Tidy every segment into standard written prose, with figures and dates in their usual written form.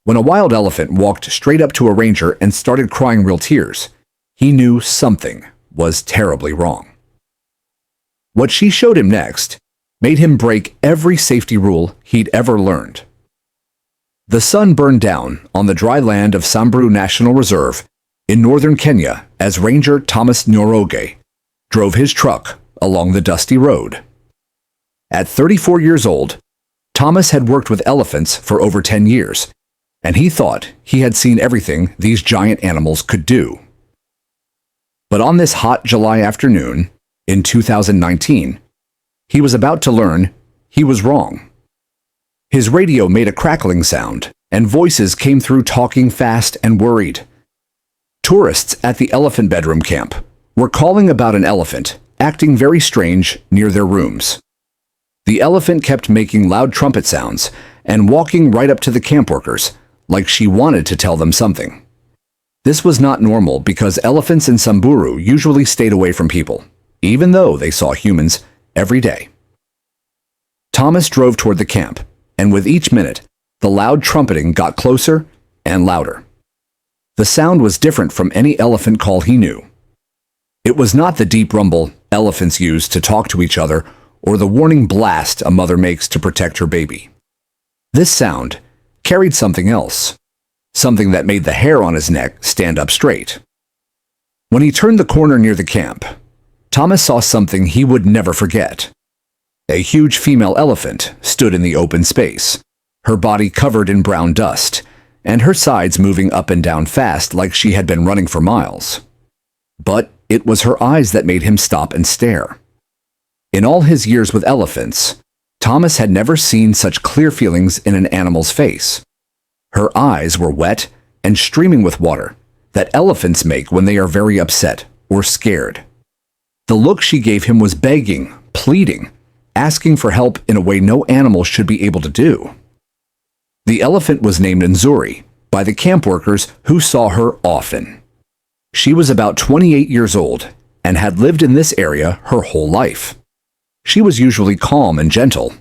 When a wild elephant walked straight up to a ranger and started crying real tears, he knew something was terribly wrong. What she showed him next made him break every safety rule he'd ever learned. The sun burned down on the dry land of Samburu National Reserve in northern Kenya as Ranger Thomas Njoroge drove his truck along the dusty road. At 34 years old, Thomas had worked with elephants for over 10 years, and he thought he had seen everything these giant animals could do. But on this hot July afternoon, in 2019, he was about to learn he was wrong. His radio made a crackling sound, and voices came through talking fast and worried. Tourists at the elephant bedroom camp were calling about an elephant acting very strange near their rooms. The elephant kept making loud trumpet sounds and walking right up to the camp workers, like she wanted to tell them something. This was not normal because elephants in Samburu usually stayed away from people, even though they saw humans every day. Thomas drove toward the camp, and with each minute, the loud trumpeting got closer and louder. The sound was different from any elephant call he knew. It was not the deep rumble elephants use to talk to each other or the warning blast a mother makes to protect her baby. This sound carried something else, something that made the hair on his neck stand up straight. When he turned the corner near the camp, Thomas saw something he would never forget. A huge female elephant stood in the open space, her body covered in brown dust, and her sides moving up and down fast like she had been running for miles. But it was her eyes that made him stop and stare. In all his years with elephants, Thomas had never seen such clear feelings in an animal's face. Her eyes were wet and streaming with water that elephants make when they are very upset or scared. The look she gave him was begging, pleading, asking for help in a way no animal should be able to do. The elephant was named Nzuri by the camp workers who saw her often. She was about 28 years old and had lived in this area her whole life. She was usually calm and gentle,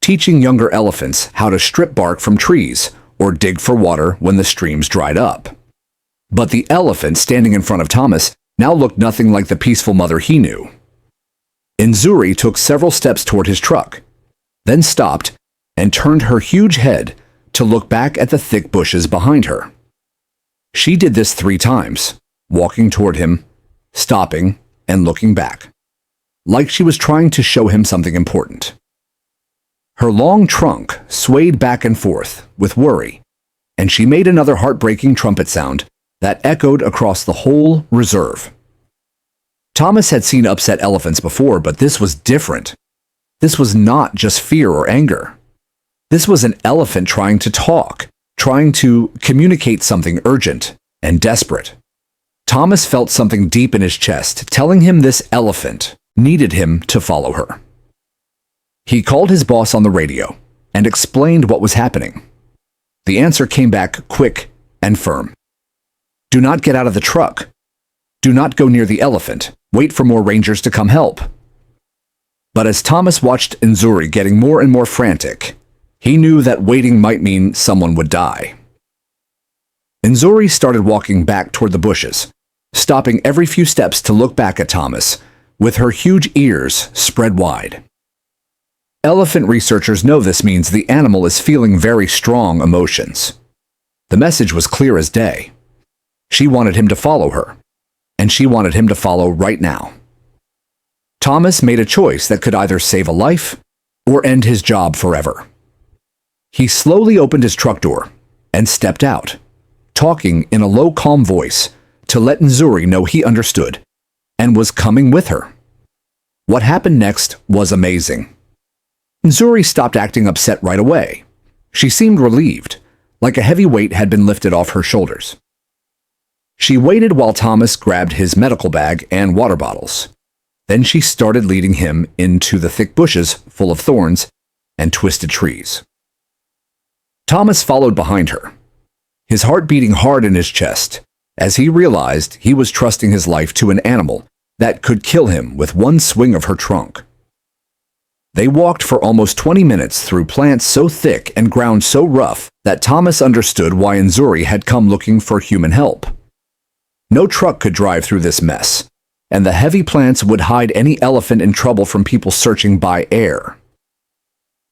teaching younger elephants how to strip bark from trees or dig for water when the streams dried up. But the elephant standing in front of Thomas now looked nothing like the peaceful mother he knew. Nzuri took several steps toward his truck, then stopped and turned her huge head to look back at the thick bushes behind her. She did this 3 times, walking toward him, stopping, and looking back, like she was trying to show him something important. Her long trunk swayed back and forth with worry, and she made another heartbreaking trumpet sound that echoed across the whole reserve. Thomas had seen upset elephants before, but this was different. This was not just fear or anger. This was an elephant trying to talk, trying to communicate something urgent and desperate. Thomas felt something deep in his chest telling him this elephant needed him to follow her. He called his boss on the radio and explained what was happening. The answer came back quick and firm. Do not get out of the truck. Do not go near the elephant. Wait for more rangers to come help. But as Thomas watched Nzuri getting more and more frantic, he knew that waiting might mean someone would die. Nzuri started walking back toward the bushes, stopping every few steps to look back at Thomas, with her huge ears spread wide. Elephant researchers know this means the animal is feeling very strong emotions. The message was clear as day. She wanted him to follow her, and she wanted him to follow right now. Thomas made a choice that could either save a life or end his job forever. He slowly opened his truck door and stepped out, talking in a low, calm voice to let Nzuri know he understood and was coming with her. What happened next was amazing. Nzuri stopped acting upset right away. She seemed relieved, like a heavy weight had been lifted off her shoulders. She waited while Thomas grabbed his medical bag and water bottles. Then she started leading him into the thick bushes full of thorns and twisted trees. Thomas followed behind her, his heart beating hard in his chest, as he realized he was trusting his life to an animal that could kill him with one swing of her trunk. They walked for almost 20 minutes through plants so thick and ground so rough that Thomas understood why Nzuri had come looking for human help. No truck could drive through this mess, and the heavy plants would hide any elephant in trouble from people searching by air.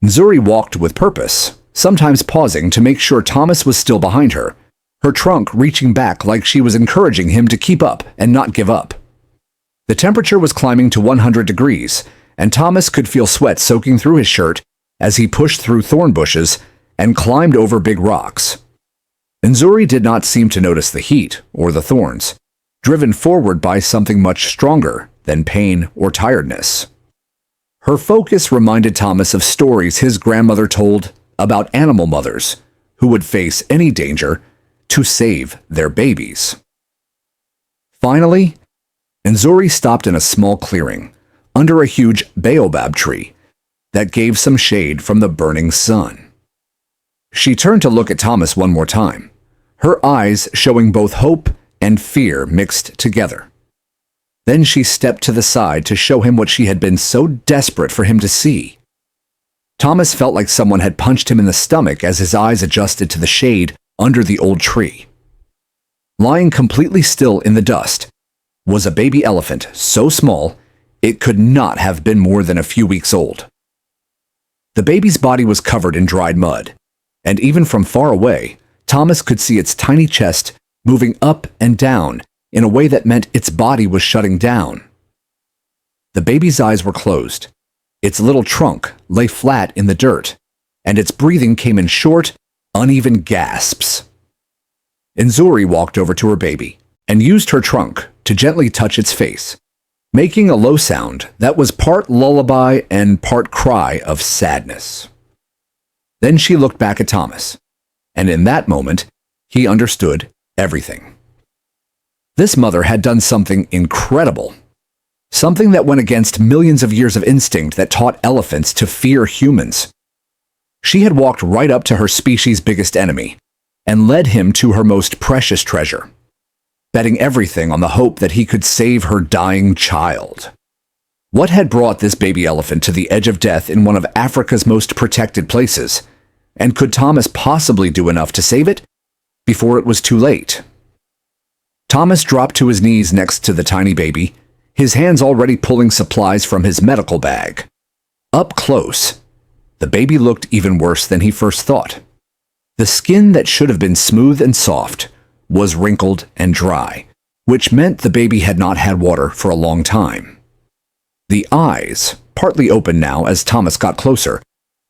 Nzuri walked with purpose, sometimes pausing to make sure Thomas was still behind her, her trunk reaching back like she was encouraging him to keep up and not give up. The temperature was climbing to 100 degrees, and Thomas could feel sweat soaking through his shirt as he pushed through thorn bushes and climbed over big rocks. Nzuri did not seem to notice the heat or the thorns, driven forward by something much stronger than pain or tiredness. Her focus reminded Thomas of stories his grandmother told about animal mothers who would face any danger to save their babies. Finally, Nzuri stopped in a small clearing under a huge baobab tree that gave some shade from the burning sun. She turned to look at Thomas one more time, her eyes showing both hope and fear mixed together. Then she stepped to the side to show him what she had been so desperate for him to see. Thomas felt like someone had punched him in the stomach as his eyes adjusted to the shade under the old tree. Lying completely still in the dust was a baby elephant so small it could not have been more than a few weeks old. The baby's body was covered in dried mud, and even from far away, Thomas could see its tiny chest moving up and down in a way that meant its body was shutting down. The baby's eyes were closed. Its little trunk lay flat in the dirt, and its breathing came in short, uneven gasps. Nzuri walked over to her baby and used her trunk to gently touch its face, making a low sound that was part lullaby and part cry of sadness. Then she looked back at Thomas, and in that moment, he understood everything. This mother had done something incredible, something that went against millions of years of instinct that taught elephants to fear humans. She had walked right up to her species' biggest enemy and led him to her most precious treasure, betting everything on the hope that he could save her dying child. What had brought this baby elephant to the edge of death in one of Africa's most protected places? And could Thomas possibly do enough to save it before it was too late? Thomas dropped to his knees next to the tiny baby, his hands already pulling supplies from his medical bag. Up close, the baby looked even worse than he first thought. The skin that should have been smooth and soft was wrinkled and dry, which meant the baby had not had water for a long time. The eyes, partly open now as Thomas got closer,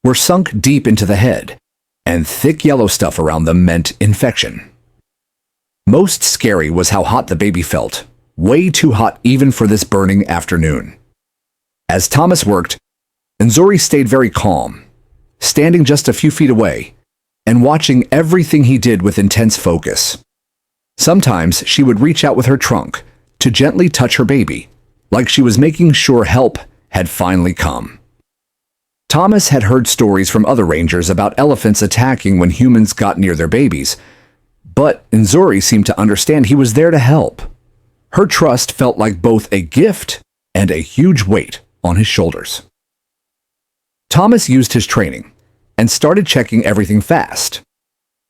were sunk deep into the head, and thick yellow stuff around them meant infection. Most scary was how hot the baby felt, way too hot even for this burning afternoon. As Thomas worked, Nzuri stayed very calm, standing just a few feet away, and watching everything he did with intense focus. Sometimes she would reach out with her trunk to gently touch her baby, like she was making sure help had finally come. Thomas had heard stories from other rangers about elephants attacking when humans got near their babies, but Nzuri seemed to understand he was there to help. Her trust felt like both a gift and a huge weight on his shoulders. Thomas used his training and started checking everything fast.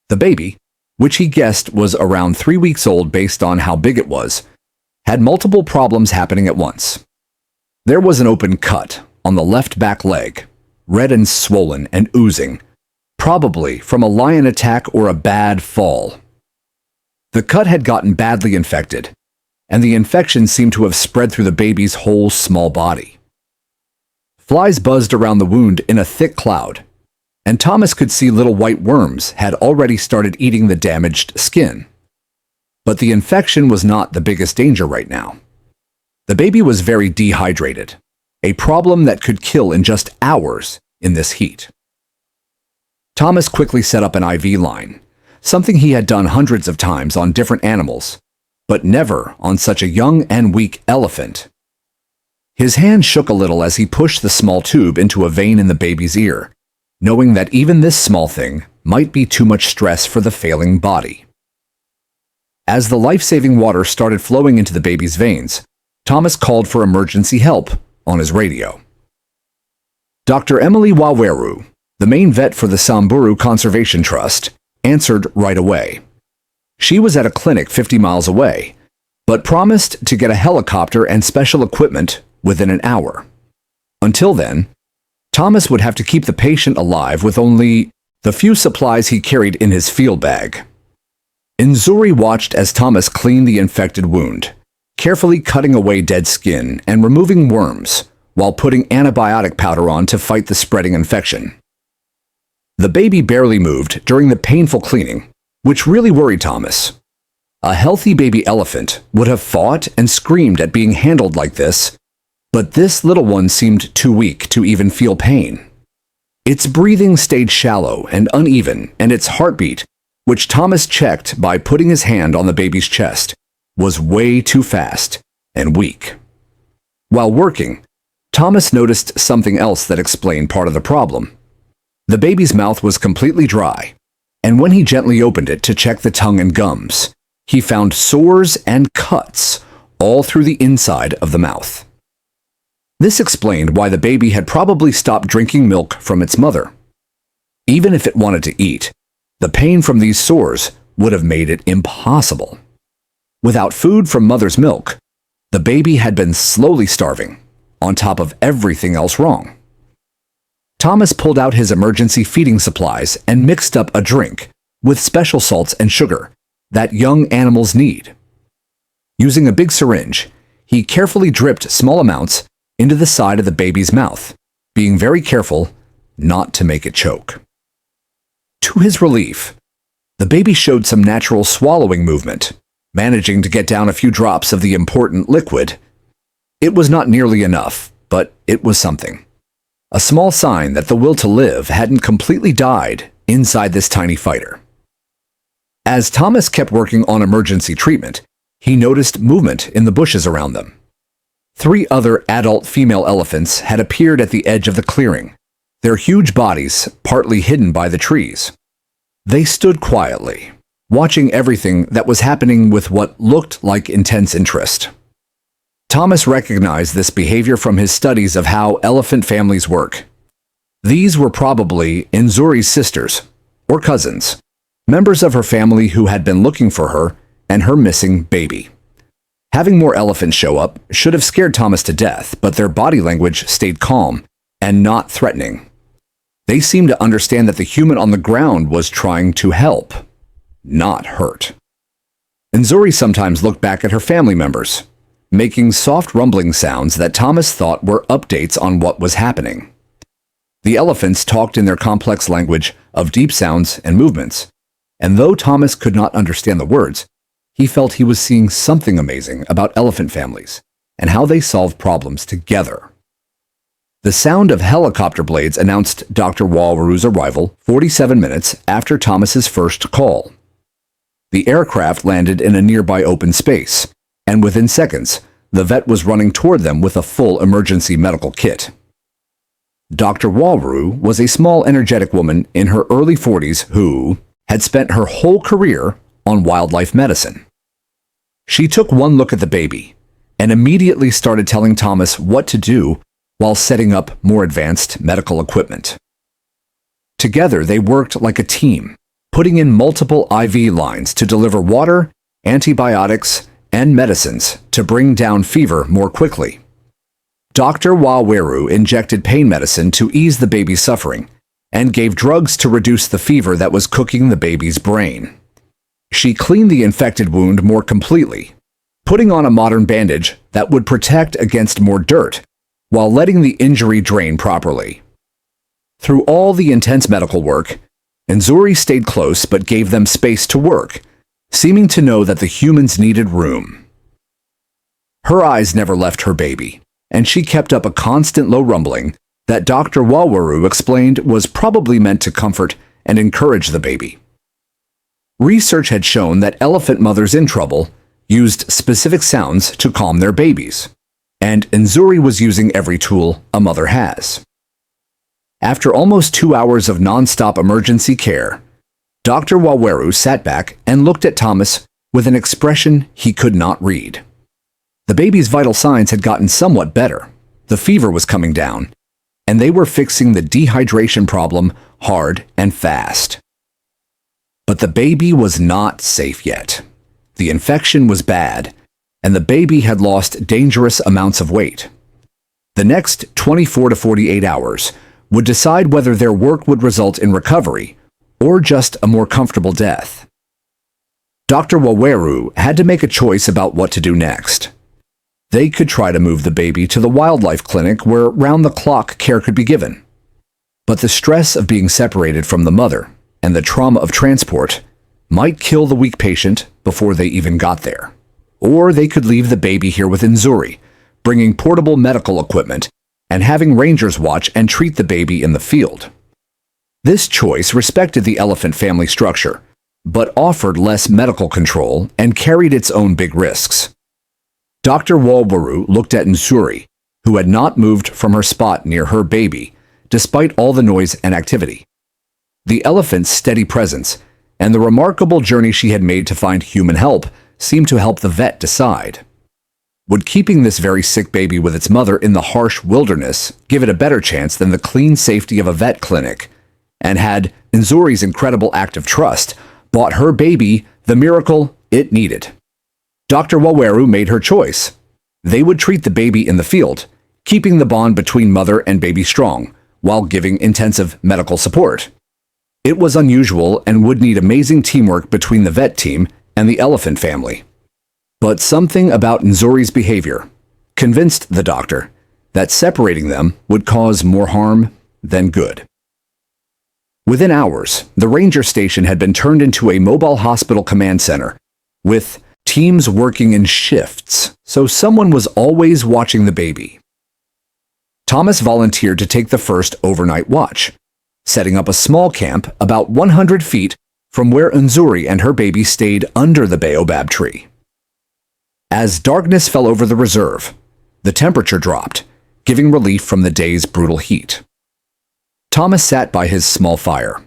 The baby, which he guessed was around 3 weeks old based on how big it was, had multiple problems happening at once. There was an open cut on the left back leg, red and swollen and oozing, probably from a lion attack or a bad fall. The cut had gotten badly infected, and the infection seemed to have spread through the baby's whole small body. Flies buzzed around the wound in a thick cloud, and Thomas could see little white worms had already started eating the damaged skin. But the infection was not the biggest danger right now. The baby was very dehydrated, a problem that could kill in just hours in this heat. Thomas quickly set up an IV line, something he had done hundreds of times on different animals, but never on such a young and weak elephant. His hand shook a little as he pushed the small tube into a vein in the baby's ear, knowing that even this small thing might be too much stress for the failing body. As the life-saving water started flowing into the baby's veins, Thomas called for emergency help on his radio. Dr. Emily Waweru, the main vet for the Samburu Conservation Trust, answered right away. She was at a clinic 50 miles away, but promised to get a helicopter and special equipment within an hour. Until then, Thomas would have to keep the patient alive with only the few supplies he carried in his field bag. Nzuri watched as Thomas cleaned the infected wound, carefully cutting away dead skin and removing worms while putting antibiotic powder on to fight the spreading infection. The baby barely moved during the painful cleaning, which really worried Thomas. A healthy baby elephant would have fought and screamed at being handled like this, but this little one seemed too weak to even feel pain. Its breathing stayed shallow and uneven, and its heartbeat, which Thomas checked by putting his hand on the baby's chest, was way too fast and weak. While working, Thomas noticed something else that explained part of the problem. The baby's mouth was completely dry, and when he gently opened it to check the tongue and gums, he found sores and cuts all through the inside of the mouth. This explained why the baby had probably stopped drinking milk from its mother. Even if it wanted to eat, the pain from these sores would have made it impossible. Without food from mother's milk, the baby had been slowly starving, on top of everything else wrong. Thomas pulled out his emergency feeding supplies and mixed up a drink with special salts and sugar that young animals need. Using a big syringe, he carefully dripped small amounts into the side of the baby's mouth, being very careful not to make it choke. To his relief, the baby showed some natural swallowing movement, managing to get down a few drops of the important liquid. It was not nearly enough, but it was something. A small sign that the will to live hadn't completely died inside this tiny fighter. As Thomas kept working on emergency treatment, he noticed movement in the bushes around them. 3 other adult female elephants had appeared at the edge of the clearing, their huge bodies partly hidden by the trees. They stood quietly, watching everything that was happening with what looked like intense interest. Thomas recognized this behavior from his studies of how elephant families work. These were probably Nzuri's sisters, or cousins, members of her family who had been looking for her and her missing baby. Having more elephants show up should have scared Thomas to death, but their body language stayed calm and not threatening. They seemed to understand that the human on the ground was trying to help, not hurt. Nzuri sometimes looked back at her family members, making soft rumbling sounds that Thomas thought were updates on what was happening. The elephants talked in their complex language of deep sounds and movements, and though Thomas could not understand the words, he felt he was seeing something amazing about elephant families and how they solve problems together. The sound of helicopter blades announced Dr. Waweru's arrival 47 minutes after Thomas's first call. The aircraft landed in a nearby open space, and within seconds, the vet was running toward them with a full emergency medical kit. Dr. Waweru was a small, energetic woman in her early 40s who had spent her whole career on wildlife medicine. She took one look at the baby and immediately started telling Thomas what to do while setting up more advanced medical equipment. Together, they worked like a team, putting in multiple IV lines to deliver water, antibiotics, and medicines to bring down fever more quickly. Dr. Waweru injected pain medicine to ease the baby's suffering and gave drugs to reduce the fever that was cooking the baby's brain. She cleaned the infected wound more completely, putting on a modern bandage that would protect against more dirt while letting the injury drain properly. Through all the intense medical work, Nzuri stayed close but gave them space to work, seeming to know that the humans needed room. Her eyes never left her baby, and she kept up a constant low rumbling that Dr. Waweru explained was probably meant to comfort and encourage the baby. Research had shown that elephant mothers in trouble used specific sounds to calm their babies, and Nzuri was using every tool a mother has. After almost 2 hours of non-stop emergency care, Dr. Waweru sat back and looked at Thomas with an expression he could not read. The baby's vital signs had gotten somewhat better. The fever was coming down, and they were fixing the dehydration problem hard and fast. But the baby was not safe yet. The infection was bad, and the baby had lost dangerous amounts of weight. The next 24 to 48 hours would decide whether their work would result in recovery or just a more comfortable death. Dr. Waweru had to make a choice about what to do next. They could try to move the baby to the wildlife clinic where round-the-clock care could be given. But the stress of being separated from the mother and the trauma of transport might kill the weak patient before they even got there. Or they could leave the baby here with Nzuri, bringing portable medical equipment and having rangers watch and treat the baby in the field. This choice respected the elephant family structure, but offered less medical control and carried its own big risks. Dr. Waweru looked at Nzuri, who had not moved from her spot near her baby, despite all the noise and activity. The elephant's steady presence and the remarkable journey she had made to find human help seemed to help the vet decide. Would keeping this very sick baby with its mother in the harsh wilderness give it a better chance than the clean safety of a vet clinic? And had Nzuri's incredible act of trust bought her baby the miracle it needed? Dr. Waweru made her choice. They would treat the baby in the field, keeping the bond between mother and baby strong, while giving intensive medical support. It was unusual and would need amazing teamwork between the vet team and the elephant family. But something about Nzuri's behavior convinced the doctor that separating them would cause more harm than good. Within hours, the ranger station had been turned into a mobile hospital command center, with teams working in shifts, so someone was always watching the baby. Thomas volunteered to take the first overnight watch, setting up a small camp about 100 feet from where Nzuri and her baby stayed under the baobab tree. As darkness fell over the reserve, the temperature dropped, giving relief from the day's brutal heat. Thomas sat by his small fire,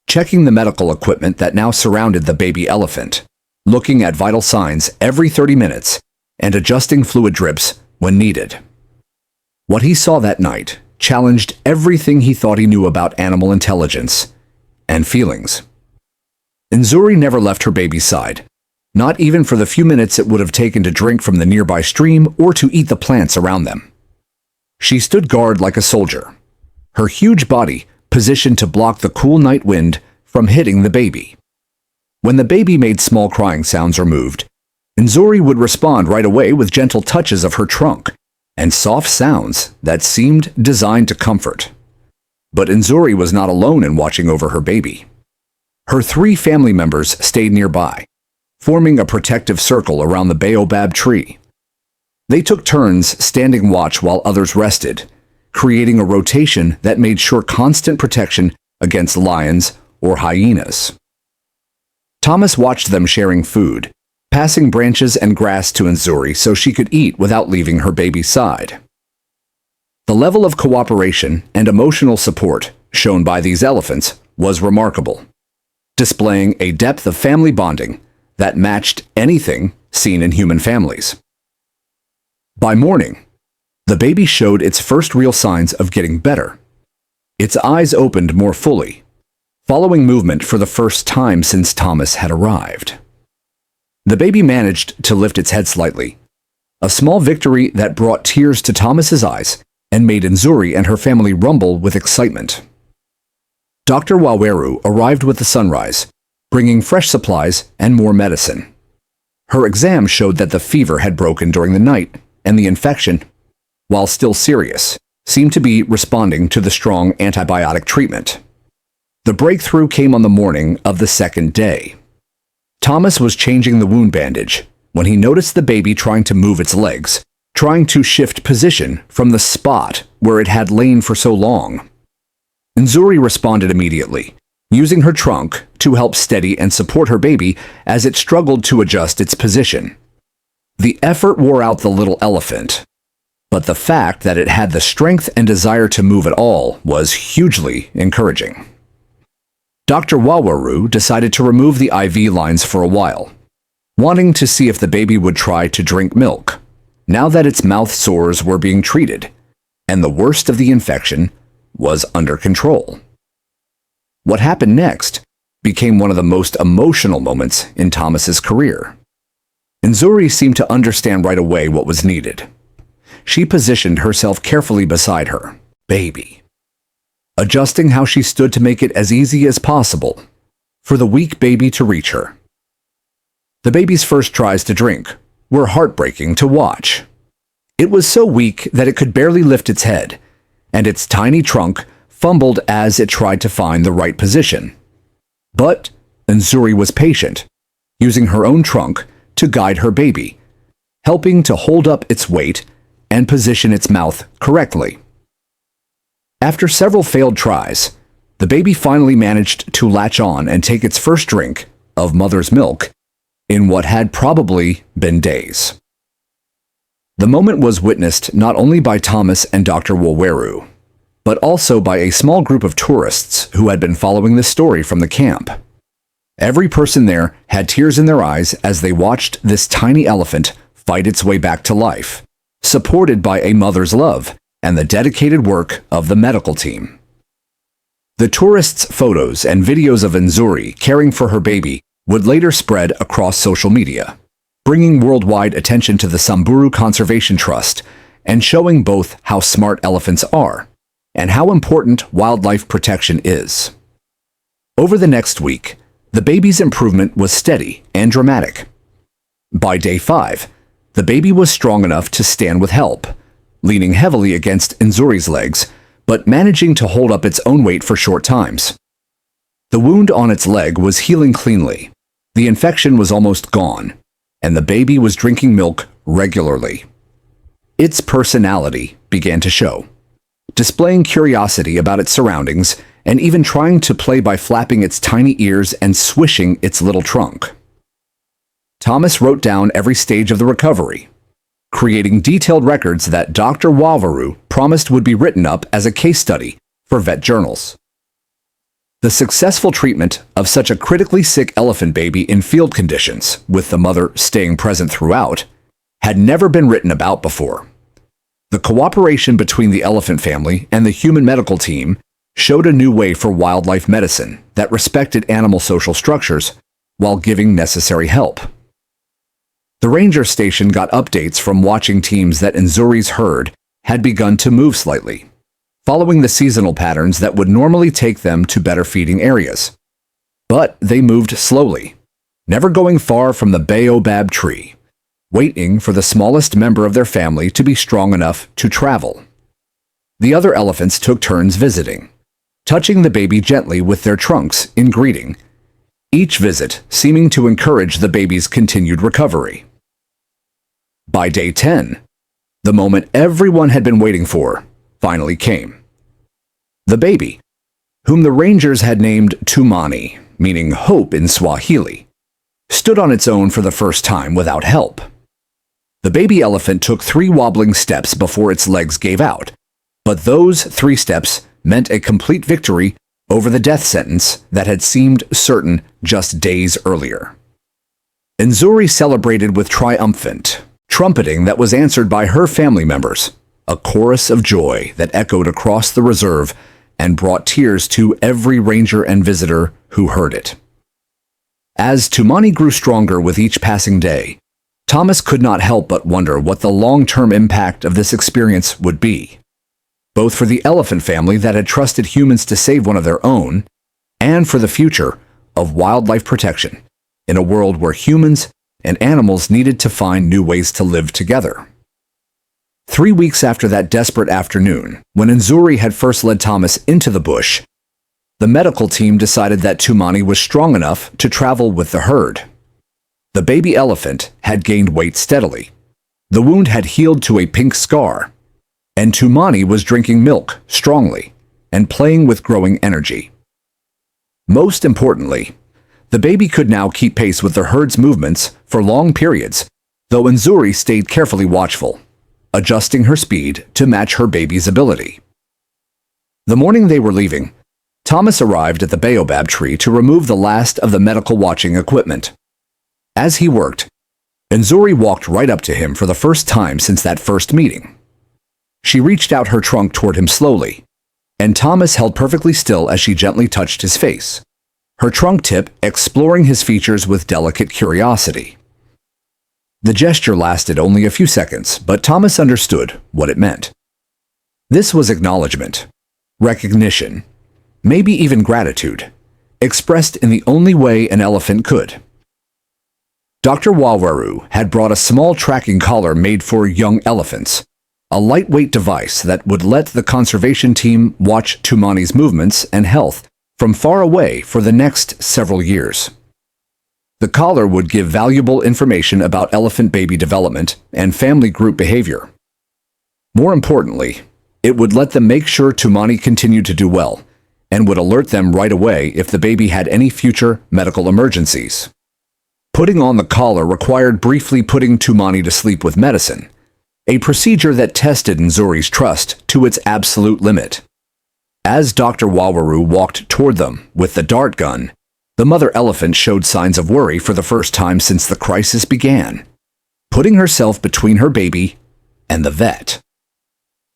checking the medical equipment that now surrounded the baby elephant, looking at vital signs every 30 minutes and adjusting fluid drips when needed. What he saw that night challenged everything he thought he knew about animal intelligence and feelings. Nzuri never left her baby's side, not even for the few minutes it would have taken to drink from the nearby stream or to eat the plants around them. She stood guard like a soldier, her huge body positioned to block the cool night wind from hitting the baby. When the baby made small crying sounds or moved, Nzuri would respond right away with gentle touches of her trunk and soft sounds that seemed designed to comfort. But Nzuri was not alone in watching over her baby. Her 3 family members stayed nearby, forming a protective circle around the baobab tree. They took turns standing watch while others rested, creating a rotation that made sure constant protection against lions or hyenas. Thomas watched them sharing food, passing branches and grass to Nzuri so she could eat without leaving her baby's side. The level of cooperation and emotional support shown by these elephants was remarkable, displaying a depth of family bonding that matched anything seen in human families. By morning, the baby showed its first real signs of getting better. Its eyes opened more fully, following movement for the first time since Thomas had arrived. The baby managed to lift its head slightly, a small victory that brought tears to Thomas's eyes and made Nzuri and her family rumble with excitement. Dr. Waweru arrived with the sunrise, bringing fresh supplies and more medicine. Her exam showed that the fever had broken during the night, and the infection, while still serious, seemed to be responding to the strong antibiotic treatment. The breakthrough came on the morning of the second day. Thomas was changing the wound bandage when he noticed the baby trying to move its legs, trying to shift position from the spot where it had lain for so long. Nzuri responded immediately, using her trunk to help steady and support her baby as it struggled to adjust its position. The effort wore out the little elephant, but the fact that it had the strength and desire to move at all was hugely encouraging. Dr. Waweru decided to remove the IV lines for a while, wanting to see if the baby would try to drink milk, now that its mouth sores were being treated, and the worst of the infection was under control. What happened next became one of the most emotional moments in Thomas's career. Nzuri seemed to understand right away what was needed. She positioned herself carefully beside her baby, adjusting how she stood to make it as easy as possible for the weak baby to reach her. The baby's first tries to drink were heartbreaking to watch. It was so weak that it could barely lift its head, and its tiny trunk fumbled as it tried to find the right position. But Nzuri was patient, using her own trunk to guide her baby, helping to hold up its weight and position its mouth correctly. After several failed tries, the baby finally managed to latch on and take its first drink of mother's milk in what had probably been days. The moment was witnessed not only by Thomas and Dr. Waweru, but also by a small group of tourists who had been following this story from the camp. Every person there had tears in their eyes as they watched this tiny elephant fight its way back to life, supported by a mother's love and the dedicated work of the medical team. The tourists' photos and videos of Nzuri caring for her baby would later spread across social media, bringing worldwide attention to the Samburu Conservation Trust and showing both how smart elephants are and how important wildlife protection is. Over the next week, the baby's improvement was steady and dramatic. By day 5, the baby was strong enough to stand with help, leaning heavily against Nzuri's legs, but managing to hold up its own weight for short times. The wound on its leg was healing cleanly, the infection was almost gone, and the baby was drinking milk regularly. Its personality began to show, displaying curiosity about its surroundings and even trying to play by flapping its tiny ears and swishing its little trunk. Thomas wrote down every stage of the recovery, creating detailed records that Dr. Waweru promised would be written up as a case study for vet journals. The successful treatment of such a critically sick elephant baby in field conditions, with the mother staying present throughout, had never been written about before. The cooperation between the elephant family and the human medical team showed a new way for wildlife medicine that respected animal social structures while giving necessary help. The ranger station got updates from watching teams that Nzuri's herd had begun to move slightly, following the seasonal patterns that would normally take them to better feeding areas. But they moved slowly, never going far from the baobab tree, waiting for the smallest member of their family to be strong enough to travel. The other elephants took turns visiting, touching the baby gently with their trunks in greeting, each visit seeming to encourage the baby's continued recovery. By day 10, the moment everyone had been waiting for finally came. The baby, whom the rangers had named Tumani, meaning hope in Swahili, stood on its own for the first time without help. The baby elephant took 3 wobbling steps before its legs gave out, but those 3 steps meant a complete victory over the death sentence that had seemed certain just days earlier. Nzuri celebrated with triumphant trumpeting that was answered by her family members, a chorus of joy that echoed across the reserve and brought tears to every ranger and visitor who heard it. As Tumani grew stronger with each passing day, Thomas could not help but wonder what the long-term impact of this experience would be, both for the elephant family that had trusted humans to save one of their own, and for the future of wildlife protection in a world where humans and animals needed to find new ways to live together. 3 weeks after that desperate afternoon, when Nzuri had first led Thomas into the bush, the medical team decided that Tumani was strong enough to travel with the herd. The baby elephant had gained weight steadily. The wound had healed to a pink scar, and Tumani was drinking milk strongly and playing with growing energy. Most importantly, the baby could now keep pace with the herd's movements for long periods, though Nzuri stayed carefully watchful, adjusting her speed to match her baby's ability. The morning they were leaving, Thomas arrived at the baobab tree to remove the last of the medical watching equipment. As he worked, Nzuri walked right up to him for the first time since that first meeting. She reached out her trunk toward him slowly, and Thomas held perfectly still as she gently touched his face, her trunk tip exploring his features with delicate curiosity. The gesture lasted only a few seconds, but Thomas understood what it meant. This was acknowledgement, recognition, maybe even gratitude, expressed in the only way an elephant could. Dr. Waweru had brought a small tracking collar made for young elephants, a lightweight device that would let the conservation team watch Tumani's movements and health from far away for the next several years. The collar would give valuable information about elephant baby development and family group behavior. More importantly, it would let them make sure Tumani continued to do well, and would alert them right away if the baby had any future medical emergencies. Putting on the collar required briefly putting Tumani to sleep with medicine, a procedure that tested Nzuri's trust to its absolute limit. As Dr. Waweru walked toward them with the dart gun, the mother elephant showed signs of worry for the first time since the crisis began, putting herself between her baby and the vet.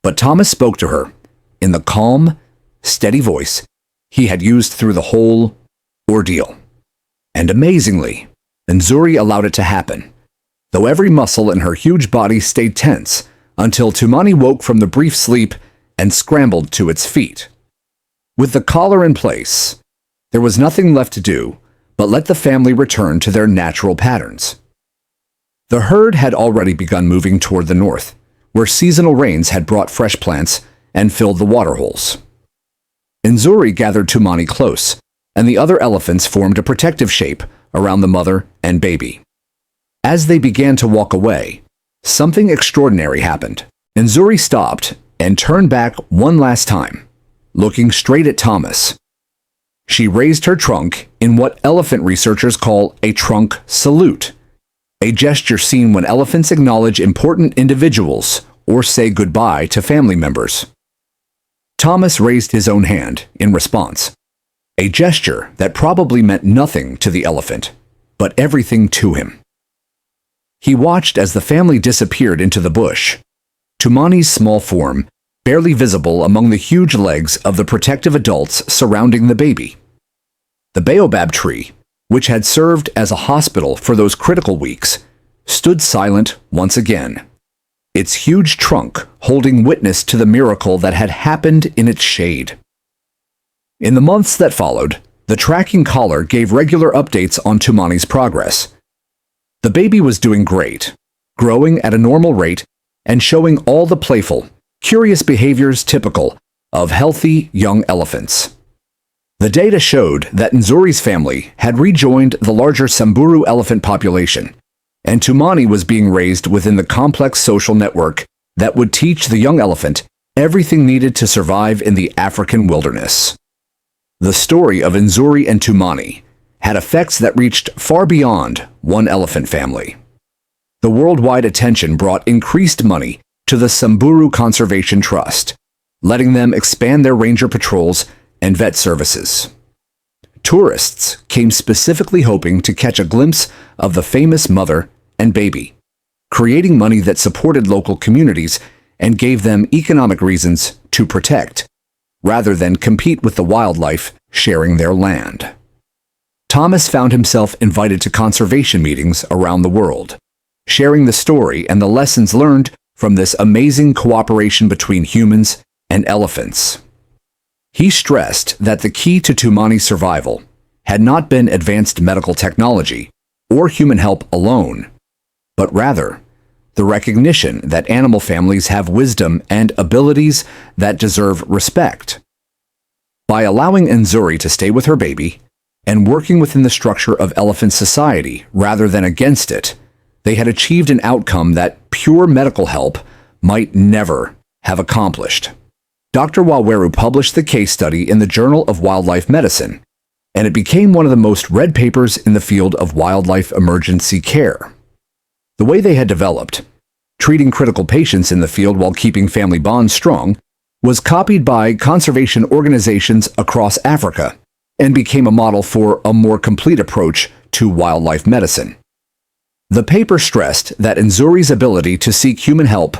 But Thomas spoke to her in the calm, steady voice he had used through the whole ordeal. And amazingly, Nzuri allowed it to happen, though every muscle in her huge body stayed tense until Tumani woke from the brief sleep and scrambled to its feet. With the collar in place, there was nothing left to do but let the family return to their natural patterns. The herd had already begun moving toward the north, where seasonal rains had brought fresh plants and filled the waterholes. Nzuri gathered Tumani close, and the other elephants formed a protective shape around the mother and baby. As they began to walk away, something extraordinary happened. Nzuri stopped and turned back one last time, looking straight at Thomas. She raised her trunk in what elephant researchers call a trunk salute, a gesture seen when elephants acknowledge important individuals or say goodbye to family members. Thomas raised his own hand in response, a gesture that probably meant nothing to the elephant, but everything to him. He watched as the family disappeared into the bush, Tumani's small form barely visible among the huge legs of the protective adults surrounding the baby. The baobab tree, which had served as a hospital for those critical weeks, stood silent once again, its huge trunk holding witness to the miracle that had happened in its shade. In the months that followed, the tracking collar gave regular updates on Tumani's progress. The baby was doing great, growing at a normal rate and showing all the playful, curious behaviors typical of healthy young elephants. The data showed that Nzuri's family had rejoined the larger Samburu elephant population, and Tumani was being raised within the complex social network that would teach the young elephant everything needed to survive in the African wilderness. The story of Nzuri and Tumani had effects that reached far beyond one elephant family. The worldwide attention brought increased money to the Samburu Conservation Trust, letting them expand their ranger patrols and vet services. Tourists came specifically hoping to catch a glimpse of the famous mother and baby, creating money that supported local communities and gave them economic reasons to protect, rather than compete with the wildlife sharing their land. Thomas found himself invited to conservation meetings around the world, sharing the story and the lessons learned from this amazing cooperation between humans and elephants. He stressed that the key to Tumani's survival had not been advanced medical technology or human help alone, but rather the recognition that animal families have wisdom and abilities that deserve respect. By allowing Nzuri to stay with her baby and working within the structure of elephant society rather than against it, they had achieved an outcome that pure medical help might never have accomplished. Dr. Waweru published the case study in the Journal of Wildlife Medicine, and it became one of the most read papers in the field of wildlife emergency care. The way they had developed, treating critical patients in the field while keeping family bonds strong, was copied by conservation organizations across Africa and became a model for a more complete approach to wildlife medicine. The paper stressed that Nzuri's ability to seek human help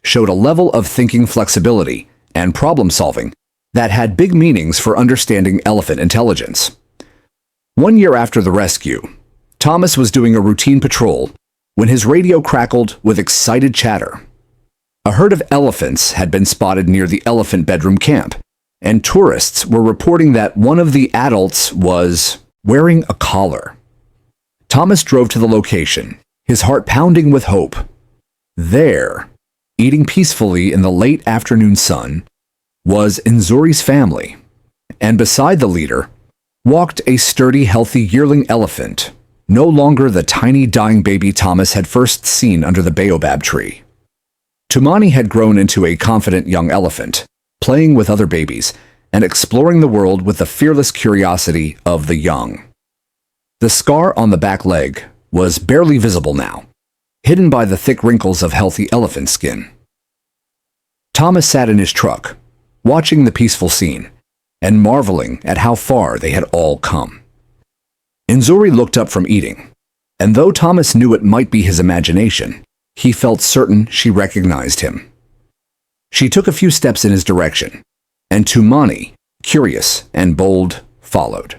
showed a level of thinking flexibility and problem-solving that had big meanings for understanding elephant intelligence. 1 year after the rescue, Thomas was doing a routine patrol when his radio crackled with excited chatter. A herd of elephants had been spotted near the elephant bedroom camp, and tourists were reporting that one of the adults was wearing a collar. Thomas drove to the location, his heart pounding with hope. There, eating peacefully in the late afternoon sun, was Nzuri's family, and beside the leader walked a sturdy, healthy yearling elephant, no longer the tiny dying baby Thomas had first seen under the baobab tree. Tumani had grown into a confident young elephant, playing with other babies and exploring the world with the fearless curiosity of the young. The scar on the back leg was barely visible now, hidden by the thick wrinkles of healthy elephant skin. Thomas sat in his truck, watching the peaceful scene and marveling at how far they had all come. Nzuri looked up from eating, and though Thomas knew it might be his imagination, he felt certain she recognized him. She took a few steps in his direction, and Tumani, curious and bold, followed.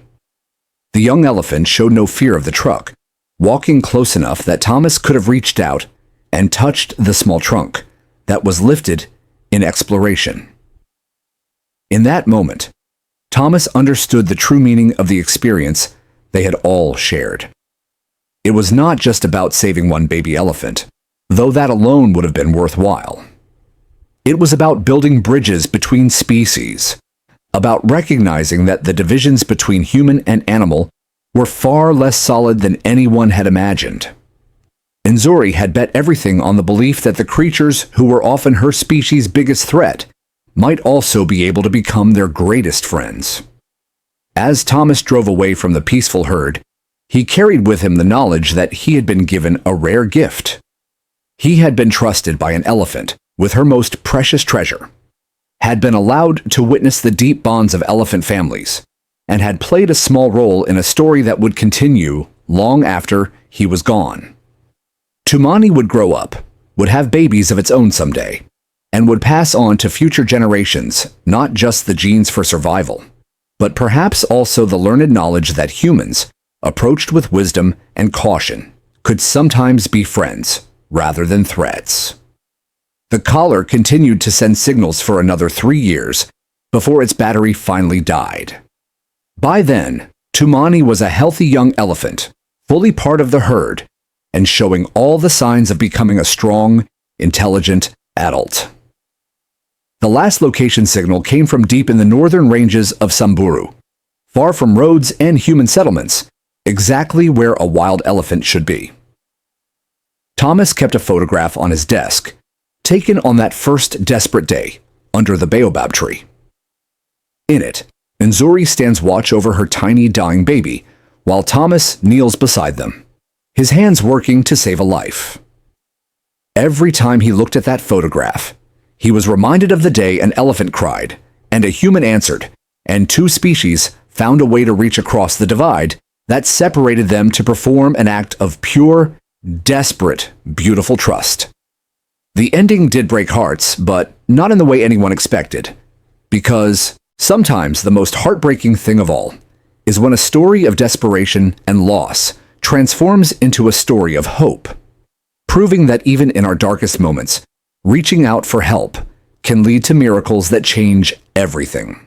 The young elephant showed no fear of the truck, walking close enough that Thomas could have reached out and touched the small trunk that was lifted in exploration. In that moment, Thomas understood the true meaning of the experience they had all shared. It was not just about saving one baby elephant, though that alone would have been worthwhile. It was about building bridges between species, about recognizing that the divisions between human and animal were far less solid than anyone had imagined. Nzuri had bet everything on the belief that the creatures who were often her species' biggest threat might also be able to become their greatest friends. As Thomas drove away from the peaceful herd, he carried with him the knowledge that he had been given a rare gift. He had been trusted by an elephant with her most precious treasure, had been allowed to witness the deep bonds of elephant families, and had played a small role in a story that would continue long after he was gone. Tumani would grow up, would have babies of its own someday, and would pass on to future generations not just the genes for survival, but perhaps also the learned knowledge that humans, approached with wisdom and caution, could sometimes be friends rather than threats. The collar continued to send signals for another 3 years before its battery finally died. By then, Tumani was a healthy young elephant, fully part of the herd, and showing all the signs of becoming a strong, intelligent adult. The last location signal came from deep in the northern ranges of Samburu, far from roads and human settlements, exactly where a wild elephant should be. Thomas kept a photograph on his desk, taken on that first desperate day under the baobab tree. In it, Nzuri stands watch over her tiny dying baby, while Thomas kneels beside them, his hands working to save a life. Every time he looked at that photograph, he was reminded of the day an elephant cried, and a human answered, and two species found a way to reach across the divide that separated them to perform an act of pure, desperate, beautiful trust. The ending did break hearts, but not in the way anyone expected, because sometimes the most heartbreaking thing of all is when a story of desperation and loss transforms into a story of hope, proving that even in our darkest moments, reaching out for help can lead to miracles that change everything.